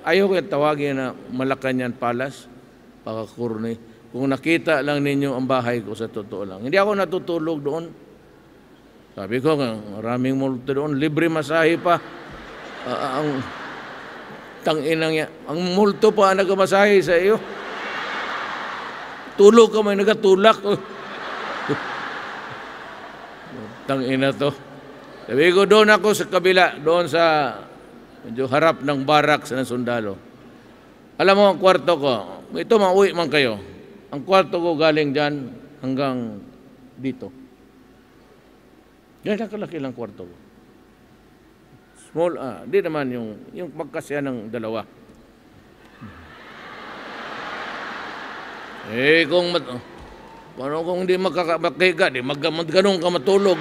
ayaw ko tawagin na Malacanang Palace, pakakurni. Kung nakita lang ninyo ang bahay ko, sa totoo lang. Hindi ako natutulog doon. Sabi ko, maraming multo doon, libre masahe pa. Ang tanginang yan. Ang multo pa ang nagamasahe sa iyo. Tulog ka, may nagatulak. Tangina to. Sabi ko, doon ako sa kabila, doon sa medyo harap ng barak sa sundalo. Alam mo, ang kwarto ko, ito mauwi man kayo. Ang kwarto ko galing dyan hanggang dito. Yan ang kalaki lang kwarto ko. Small, di naman yung magkasya ng dalawa. Kung hindi makakahiga, di ganun ka matulog.